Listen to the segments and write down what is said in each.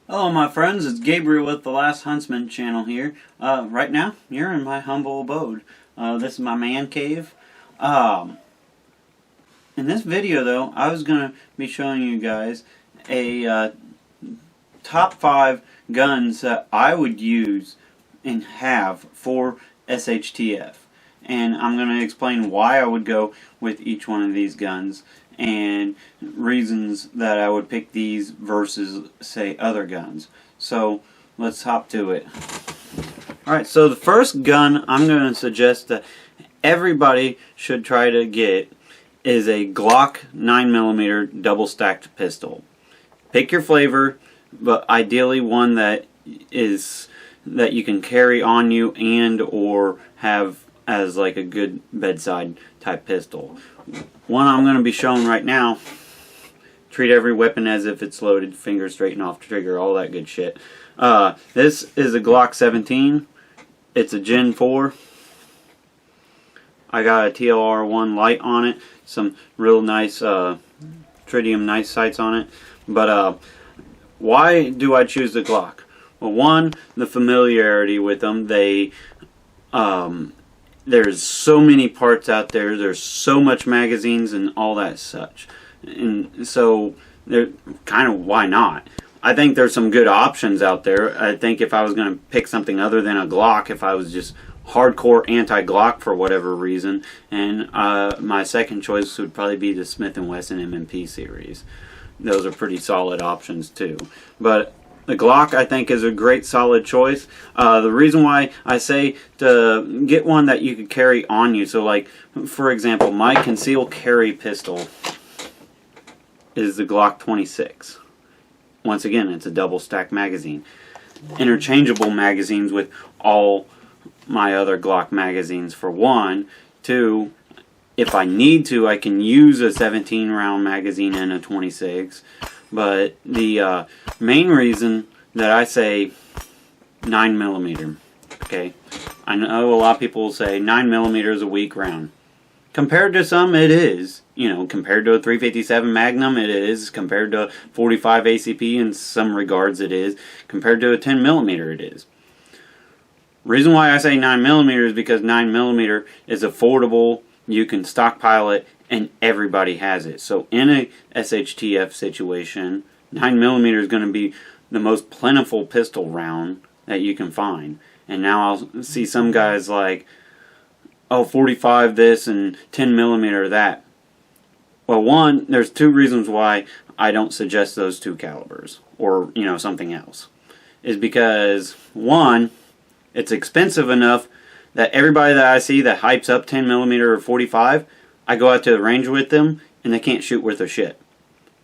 Hello my friends, it's Gabriel with the Last Huntsman channel here. Right now, you're in my humble abode. This is my man cave. In this video though, I was going to be showing you guys a top 5 guns that I would use and have for SHTF. And I'm going to explain why I would go with each one of these guns and reasons that I would pick these versus, say, other guns. So let's hop to it. Alright, so the first gun I'm going to suggest that everybody should try to get is a Glock 9mm double stacked pistol. Pick your flavor, but ideally one that you can carry on you and or have as like a good bedside type pistol. One I'm going to be showing right now. Treat every weapon as if it's loaded, finger straight and off trigger, all that good shit. This is a Glock 17. It's a Gen 4. I got a TLR1 light on it, some real nice tritium nice sights on it. But why do I choose the Glock? Well, one, the familiarity with them. There's so many parts out there. There's so much magazines and all that such. And so, they're kind of, why not? I think there's some good options out there. I think if I was going to pick something other than a Glock, if I was just hardcore anti-Glock for whatever reason, and my second choice would probably be the Smith & Wesson M&P series. Those are pretty solid options too. But the Glock, I think, is a great solid choice. The reason why I say to get one that you could carry on you, so like, for example, my concealed carry pistol is the Glock 26. Once again, it's a double stack magazine. Interchangeable magazines with all my other Glock magazines for one. Two, if I need to, I can use a 17 round magazine and a 26. But the main reason that I say 9mm, okay, I know a lot of people will say 9mm is a weak round. Compared to some, it is. You know, compared to a 357 Magnum, it is. Compared to 45 ACP, in some regards, it is. Compared to a 10mm, it is. Reason why I say 9mm is because 9mm is affordable. You can stockpile it, and everybody has it. So in a SHTF situation, 9mm is going to be the most plentiful pistol round that you can find. And now I'll see some guys like, oh, 45 this and 10mm that. Well, one, there's two reasons why I don't suggest those two calibers, or, you know, something else. Is because, one, it's expensive enough that everybody that I see that hypes up 10mm or 45, I go out to the range with them, and they can't shoot worth a shit.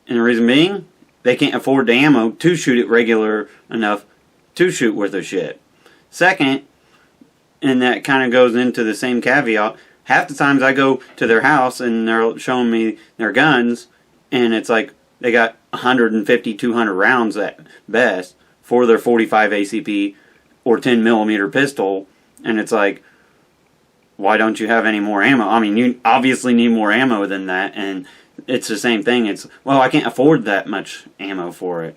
And the reason being, they can't afford the ammo to shoot it regular enough to shoot worth a shit. Second, and that kind of goes into the same caveat, half the times I go to their house and they're showing me their guns, and it's like they got 150, 200 rounds at best for their 45 ACP or 10mm pistol, and it's like, why don't you have any more ammo? I mean, you obviously need more ammo than that, and it's the same thing. It's, well, I can't afford that much ammo for it.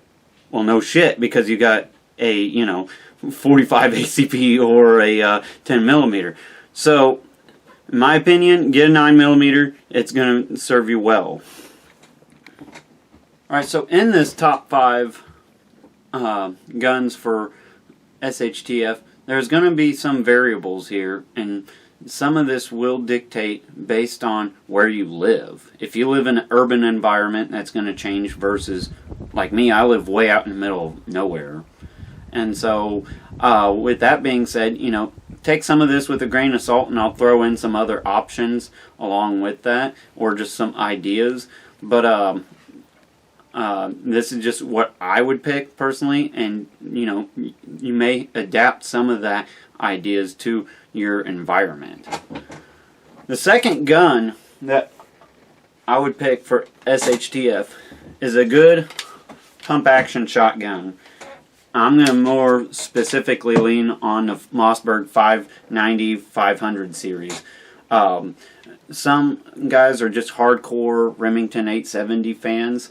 Well, no shit, because you got a, you know, 45 ACP or a 10mm. So, in my opinion, get a 9mm. It's going to serve you well. Alright, so in this top 5 guns for SHTF, there's going to be some variables here, and some of this will dictate based on where you live. If you live in an urban environment, that's going to change versus, like me, I live way out in the middle of nowhere. And so, with that being said, you know, take some of this with a grain of salt, and I'll throw in some other options along with that, or just some ideas. But this is just what I would pick personally, and you know, you may adapt some of that ideas to your environment. The second gun that I would pick for SHTF is a good pump action shotgun. I'm going to more specifically lean on the Mossberg 590-500 series. Some guys are just hardcore Remington 870 fans.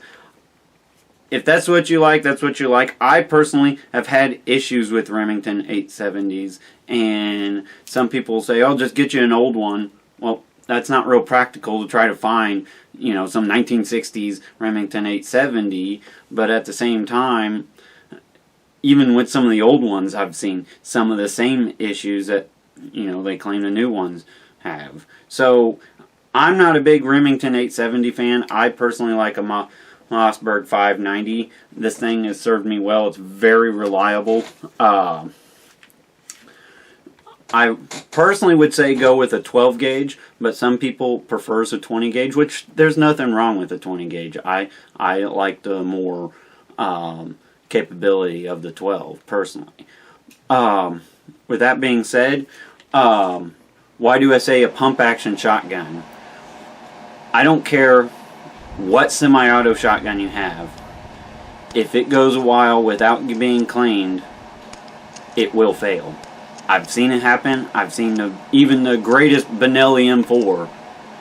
if that's what you like, that's what you like. I personally have had issues with Remington 870s, and some people say, "Oh, just get you an old one." Well, that's not real practical to try to find, you know, some 1960s Remington 870. But at the same time, even with some of the old ones, I've seen some of the same issues that, you know, they claim the new ones have. So I'm not a big Remington 870 fan. I personally like a Mossberg 590. This thing has served me well. It's very reliable. I personally would say go with a 12 gauge, but some people prefer a 20 gauge, which there's nothing wrong with a 20 gauge. I like the more capability of the 12 personally. With that being said, why do I say a pump action shotgun? I don't care what semi-auto shotgun you have. If it goes a while without being cleaned, it will fail. I've seen it happen. I've seen even the greatest Benelli M4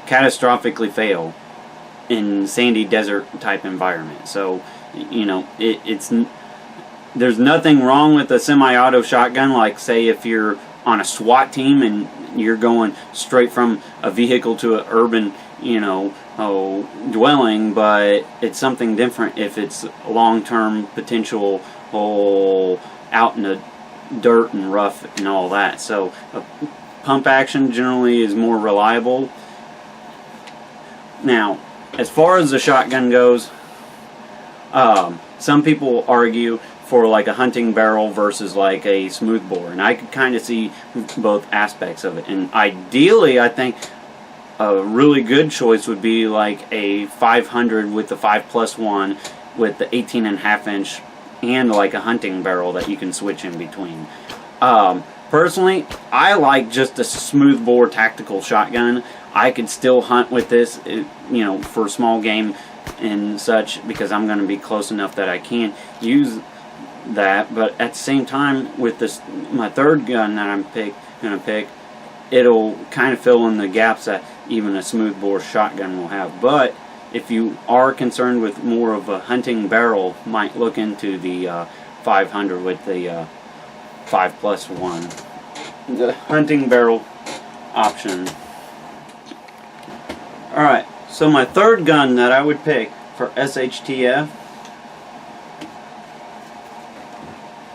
catastrophically fail in sandy desert type environment. So, you know, there's nothing wrong with a semi-auto shotgun. Like, say, if you're on a SWAT team and you're going straight from a vehicle to an urban, you know, dwelling, but it's something different if it's long-term potential out in the dirt and rough and all that. So a pump action generally is more reliable. Now, as far as the shotgun goes, some people argue for like a hunting barrel versus like a smoothbore, and I could kind of see both aspects of it. And ideally, I think a really good choice would be like a 500 with the 5+1 with the 18.5 inch and like a hunting barrel that you can switch in between. Personally, I like just a smoothbore tactical shotgun. I could still hunt with this, you know, for small game and such, because I'm going to be close enough that I can use that. But at the same time, with this, my third gun that I'm going to pick, it'll kind of fill in the gaps that even a smoothbore shotgun will have. But if you are concerned with more of a hunting barrel, might look into the 500 with the 5+1, the hunting barrel option. Alright, so my third gun that I would pick for SHTF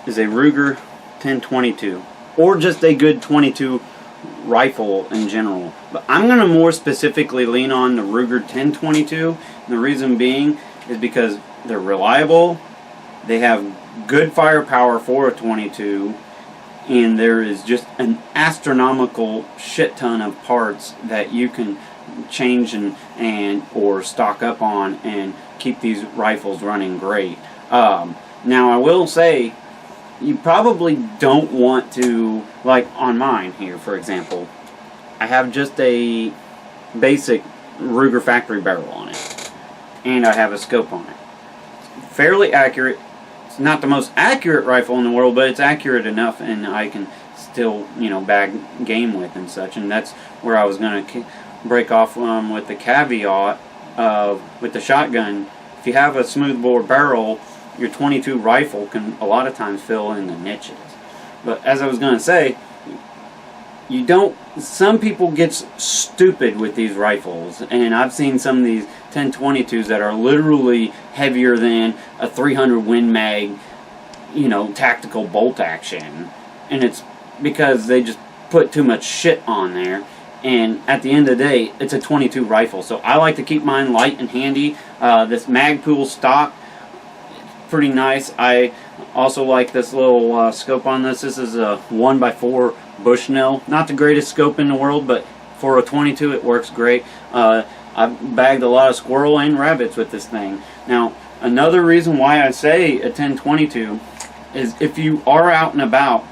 is a Ruger 1022, or just a good 22 rifle in general. But I'm going to more specifically lean on the Ruger 1022. And the reason being is because they're reliable, they have good firepower for a 22, and there is just an astronomical shit ton of parts that you can change and or stock up on and keep these rifles running great. Now I will say, you probably don't want to, like on mine here for example, I have just a basic Ruger factory barrel on it, and I have a scope on it. It's fairly accurate. It's not the most accurate rifle in the world, but it's accurate enough, and I can still, you know, bag game with and such. And that's where I was going to break off with the caveat of, with the shotgun, if you have a smoothbore barrel, your 22 rifle can a lot of times fill in the niches. But as I was going to say, some people get stupid with these rifles, and I've seen some of these 1022s that are literally heavier than a 300 Win Mag, you know, tactical bolt action, and it's because they just put too much shit on there. And at the end of the day, it's a 22 rifle, so I like to keep mine light and handy. This Magpul stock, pretty nice. I also like this little scope on this. This is a 1x4 Bushnell. Not the greatest scope in the world, but for a 22 it works great. I've bagged a lot of squirrel and rabbits with this thing. Now, another reason why I say a 1022 is if you are out and about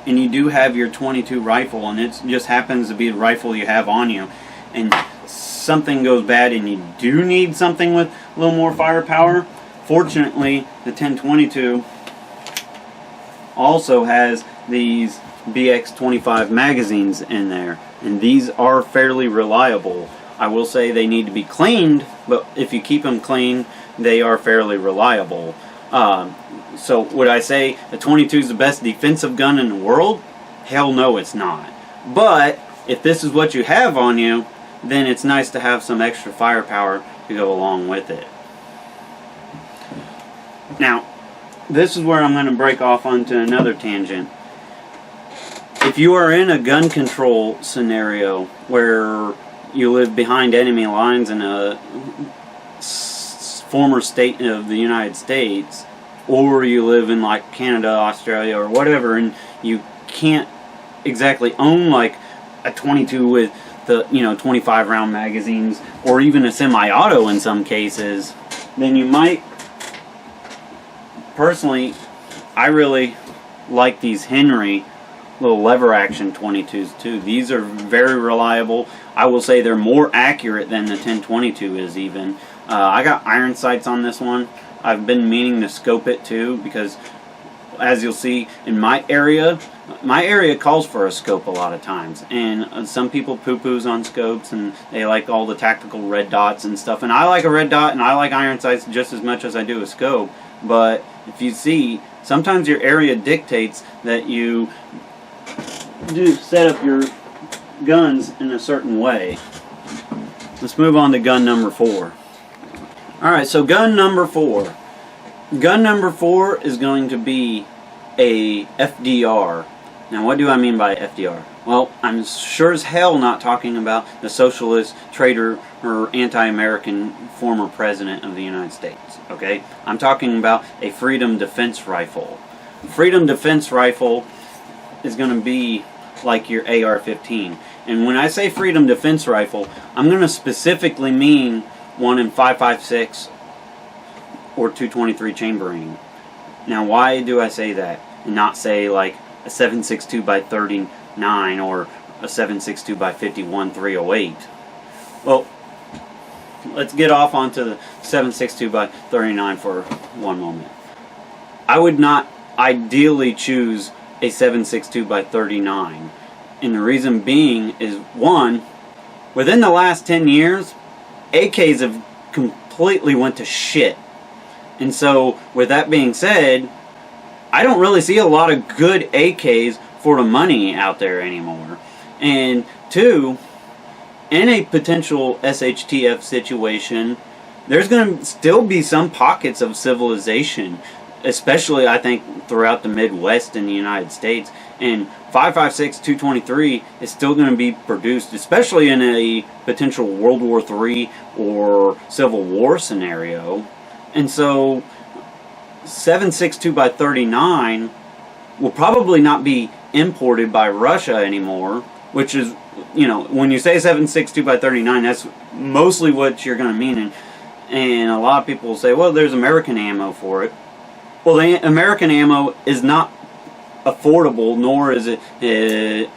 and you do have your 22 rifle and it just happens to be the rifle you have on you, and something goes bad and you do need something with a little more firepower, fortunately the 1022 also has these BX25 magazines in there, and these are fairly reliable. I will say they need to be cleaned, but if you keep them clean, they are fairly reliable. So would I say a 22 is the best defensive gun in the world? Hell no, it's not. But if this is what you have on you, then it's nice to have some extra firepower to go along with it. Now, this is where I'm going to break off onto another tangent. If you are in a gun control scenario where you live behind enemy lines in a former state of the United States, or you live in like Canada, Australia, or whatever, and you can't exactly own like a 22 with the 25 round magazines, or even a semi-auto in some cases, then you might, personally, I really like these Henry little lever action 22s too. These are very reliable. I will say they're more accurate than the 1022 is even. I got iron sights on this one. I've been meaning to scope it too, because as you'll see in my area calls for a scope a lot of times, and some people poo-poos on scopes and they like all the tactical red dots and stuff, and I like a red dot and I like iron sights just as much as I do a scope. But if you see, sometimes your area dictates that you do set up your guns in a certain way. Let's move on to gun number 4. Alright, so gun number 4. Gun number 4 is going to be a FDR. Now, what do I mean by FDR? Well, I'm sure as hell not talking about the socialist, traitor, or anti-American former president of the United States, okay? I'm talking about a freedom defense rifle. Freedom defense rifle is going to be like your AR-15. And when I say freedom defense rifle, I'm going to specifically mean one in 5.56 or 223 chambering. Now, why do I say that and not say like a 7.62 by 39 or a 7.62 by 51 308? Well, let's get off onto the 7.62 by 39 for one moment. I would not ideally choose a 7.62 by 39, and the reason being is, one, within the last 10 years, AKs have completely went to shit. And so, with that being said, I don't really see a lot of good AKs for the money out there anymore. And two, in a potential SHTF situation, there's going to still be some pockets of civilization, especially I think throughout the Midwest in the United States. And 5.56 223 is still going to be produced, especially in a potential World War III or Civil War scenario. And so 7.62 by 39 will probably not be imported by Russia anymore, which is, when you say 7.62 by 39, that's mostly what you're going to mean. And a lot of people will say, well, there's American ammo for it. Well, the American ammo is not affordable, nor is it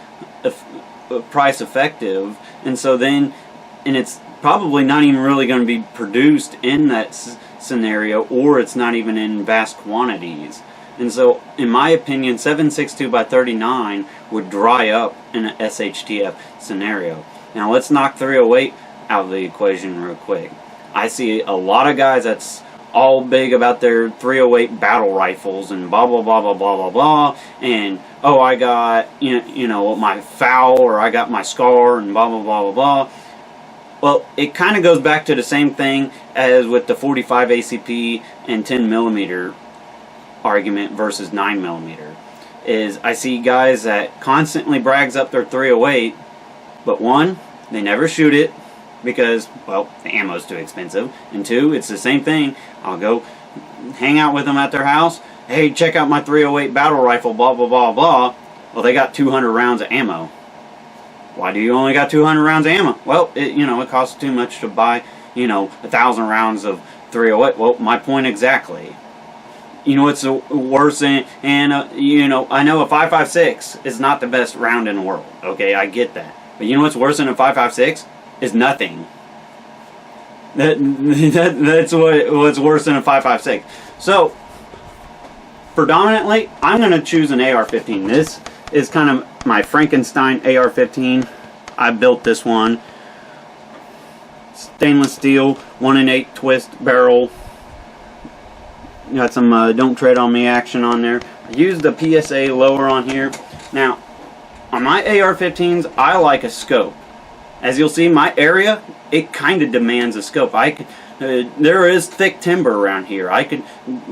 price effective, and so then, and it's probably not even really going to be produced in that scenario, or it's not even in vast quantities. And so, in my opinion, 7.62 by 39 would dry up in an SHTF scenario. Now, let's knock 308 out of the equation real quick. I see a lot of guys that's all big about their 308 battle rifles and blah blah blah blah blah blah blah, and oh, I got my FOW, or I got my SCAR, and blah blah blah blah blah. Well, it kind of goes back to the same thing as with the 45 ACP and 10 millimeter argument versus 9 millimeter. Is I see guys that constantly brags up their 308, but one, they never shoot it because, well, the ammo's too expensive, and two, it's the same thing. I'll go hang out with them at their house. Hey, check out my 308 battle rifle, blah, blah, blah, blah. Well, they got 200 rounds of ammo. Why do you only got 200 rounds of ammo? Well, it costs too much to buy, 1,000 rounds of 308. Well, my point exactly. It's worse than, and I know a 5.56 is not the best round in the world. Okay, I get that. But you know what's worse than a 5.56? Is nothing. That's what's worse than a 5.56. So, predominantly, I'm going to choose an AR-15. This is kind of my Frankenstein AR-15. I built this one. Stainless steel, 1 in 8 twist barrel. Got some don't tread on me action on there. I used the PSA lower on here. Now, on my AR-15s, I like a scope. As you'll see, my area, it kind of demands a scope. There is thick timber around here. I could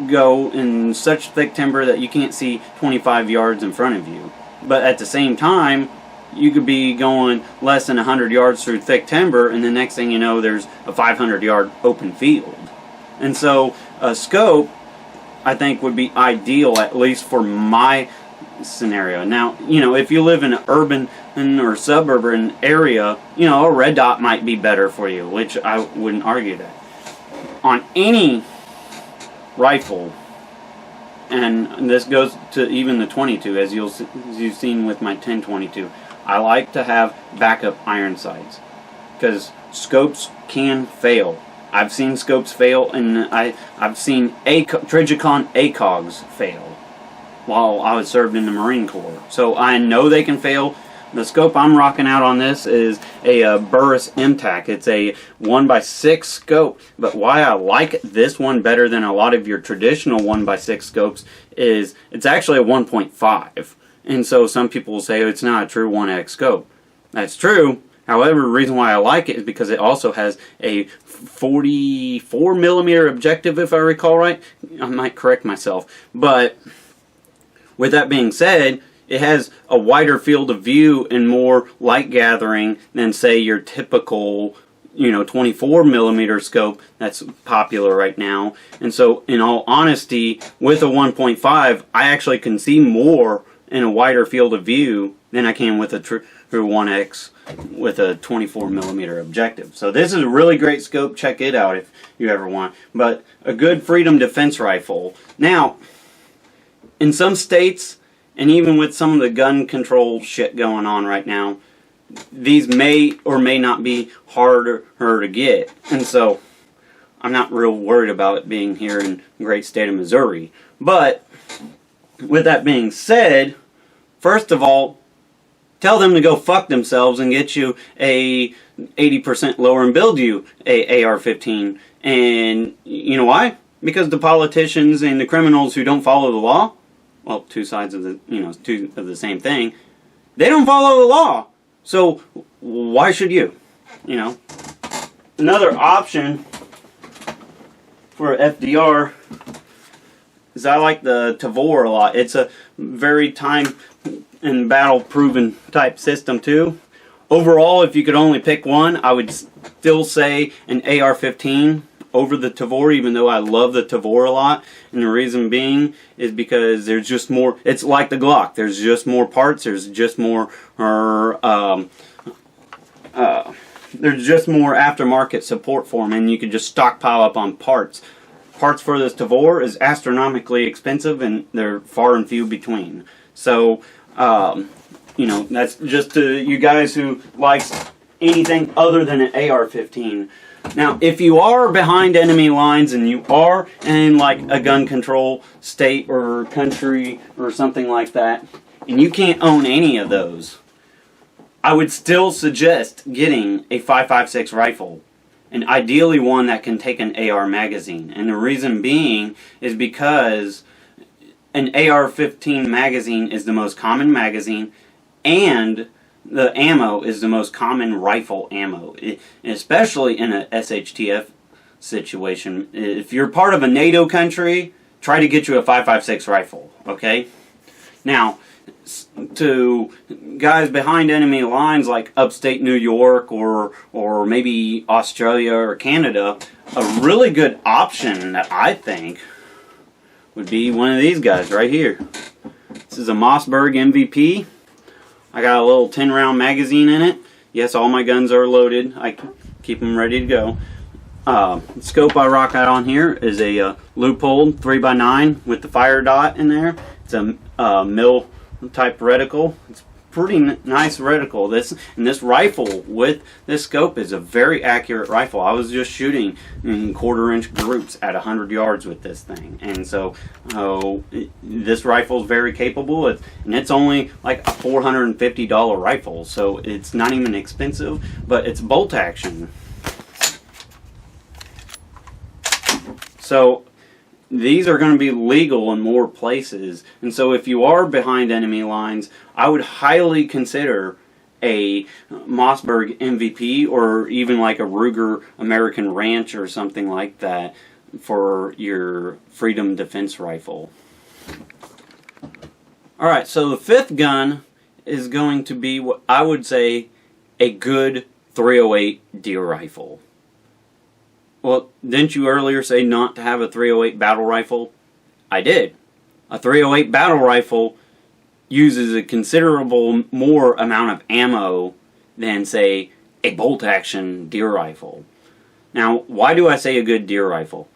go in such thick timber that you can't see 25 yards in front of you. But at the same time, you could be going less than 100 yards through thick timber, and the next thing you know, there's a 500-yard open field. And so a scope, I think, would be ideal, at least for my scenario. Now, if you live in an urban or suburban area, a red dot might be better for you, which I wouldn't argue that. On any rifle, and this goes to even the 22, as you've seen with my 1022, I like to have backup iron sights, because scopes can fail. I've seen scopes fail, and I've seen Trijicon ACOGs fail while I was served in the Marine Corps. So I know they can fail. The scope I'm rocking out on this is a Burris MTAC. It's a 1x6 scope, but why I like this one better than a lot of your traditional 1x6 scopes is it's actually a 1.5. And so some people will say it's not a true 1x scope. That's true. However, the reason why I like it is because it also has a 44 millimeter objective, if I recall right. I might correct myself. But with that being said, it has a wider field of view and more light gathering than, say, your typical 24 millimeter scope that's popular right now. And so, in all honesty, with a 1.5, I actually can see more in a wider field of view than I can with a true 1X with a 24 millimeter objective. So this is a really great scope. Check it out if you ever want. But a good freedom defense rifle. Now, in some states, and even with some of the gun control shit going on right now, these may or may not be harder to get. And so I'm not real worried about it being here in the great state of Missouri. But with that being said, first of all, tell them to go fuck themselves and get you a 80% lower and build you a AR-15. And you know why? Because the politicians and the criminals who don't follow the law, well, two sides of the, two of the same thing, they don't follow the law. So why should you? Another option for FDR is I like the Tavor a lot. It's a very time and battle proven type system too. Overall, if you could only pick one, I would still say an AR-15 over the Tavor, even though I love the Tavor a lot. And the reason being is because there's just more, it's like the Glock. There's just more parts, there's just more there's just more aftermarket support for them, and you can just stockpile up on parts. Parts for this Tavor is astronomically expensive, and they're far and few between. So, that's just to you guys who likes anything other than an AR-15. Now, if you are behind enemy lines and you are in like a gun control state or country or something like that, and you can't own any of those, I would still suggest getting a 5.56 rifle, and ideally one that can take an AR magazine. And the reason being is because an AR-15 magazine is the most common magazine, and the ammo is the most common rifle ammo, especially in a SHTF situation. If you're part of a NATO country, try to get you a 5.56 rifle, okay? Now, to guys behind enemy lines like upstate New York or maybe Australia or Canada, a really good option that I think would be one of these guys right here. This is a Mossberg MVP. I got a little 10-round magazine in it. Yes, all my guns are loaded. I keep them ready to go. The scope I rock out on here is a Leupold 3x9 with the fire dot in there. It's a mill type reticle. It's pretty nice reticle. This rifle with this scope is a very accurate rifle. I was just shooting in quarter-inch groups at 100 yards with this thing, and so this rifle is very capable. And it's only like a $450 rifle, so it's not even expensive, but it's bolt action. So these are going to be legal in more places. And so if you are behind enemy lines, I would highly consider a Mossberg MVP or even like a Ruger American Ranch or something like that for your freedom defense rifle. Alright, so the fifth gun is going to be what I would say a good 308 deer rifle. Well, didn't you earlier say not to have a 308 battle rifle? I did. A 308 battle rifle uses a considerable more amount of ammo than, say, a bolt-action deer rifle. Now, why do I say a good deer rifle?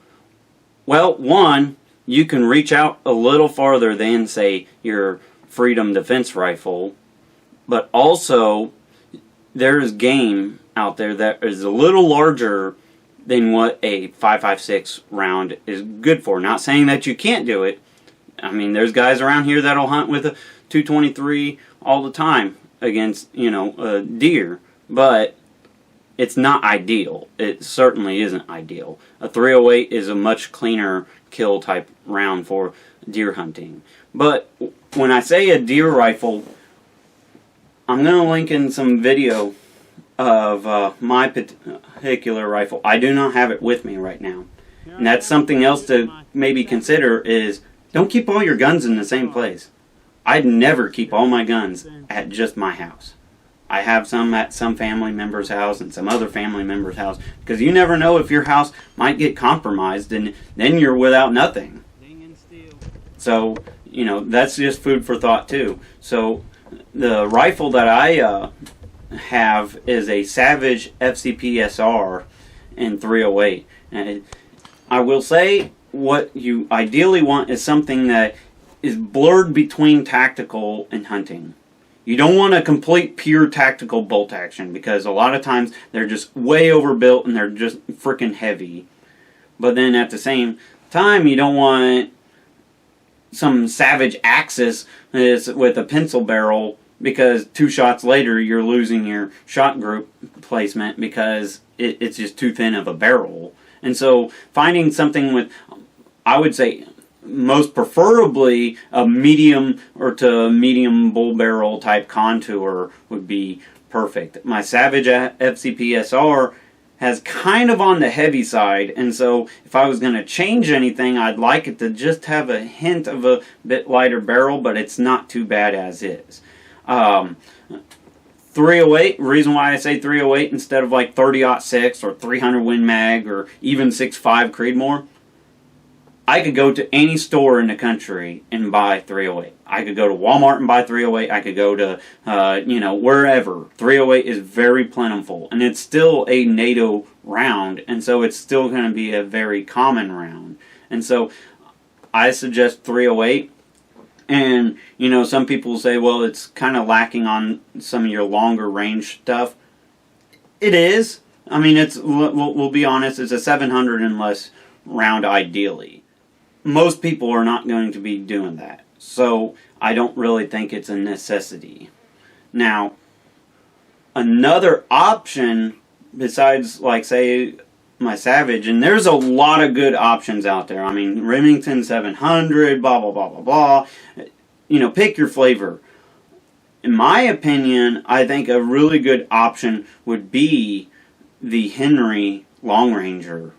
Well, one, you can reach out a little farther than, say, your freedom defense rifle, but also there's game out there that is a little larger than what a 5.56 round is good for. Not saying that you can't do it. I mean, there's guys around here that'll hunt with a 223 all the time against, a deer, but it's not ideal. It certainly isn't ideal. A 308 is a much cleaner kill type round for deer hunting. But when I say a deer rifle, I'm going to link in some video of my particular rifle. I do not have it with me right now. And that's something else to maybe consider is don't keep all your guns in the same place. I'd never keep all my guns at just my house. I have some at some family member's house and some other family member's house because you never know if your house might get compromised and then you're without nothing. So, that's just food for thought too. So the rifle that I have is a Savage FCP SR in 308. And I will say what you ideally want is something that is blurred between tactical and hunting. You don't want a complete pure tactical bolt action because a lot of times they're just way overbuilt and they're just freaking heavy. But then at the same time, you don't want some Savage Axis with a pencil barrel because 2 shots later you're losing your shot group placement because it's just too thin of a barrel. And so finding something with, I would say, most preferably a medium or to medium bull barrel type contour would be perfect. My Savage FCP SR has kind of on the heavy side, and so if I was going to change anything, I'd like it to just have a hint of a bit lighter barrel, but it's not too bad as is. 308, reason why I say 308 instead of like 30-06 or 300 Win Mag or even 6.5 Creedmoor, I could go to any store in the country and buy 308. I could go to Walmart and buy 308. I could go to, wherever. 308 is very plentiful. And it's still a NATO round. And so it's still going to be a very common round. And so I suggest 308. And, some people say, well, it's kind of lacking on some of your longer range stuff. It is. I mean, we'll be honest, it's a 700 and less round ideally. Most people are not going to be doing that. So I don't really think it's a necessity. Now, another option besides, like, say, my Savage, and there's a lot of good options out there. I mean, Remington 700, blah, blah, blah, blah, blah. Pick your flavor. In my opinion, I think a really good option would be the Henry Long Ranger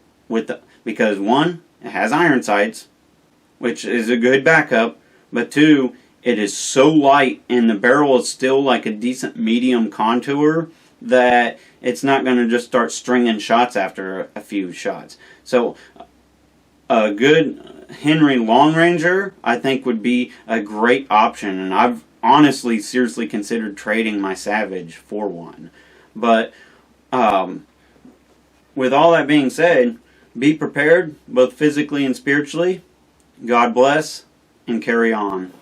because one, it has iron sights, which is a good backup, but two, it is so light and the barrel is still like a decent medium contour that it's not going to just start stringing shots after a few shots. So a good Henry Long Ranger, I think, would be a great option, and I've honestly seriously considered trading my Savage for one. But with all that being said, be prepared both physically and spiritually. God bless, and carry on.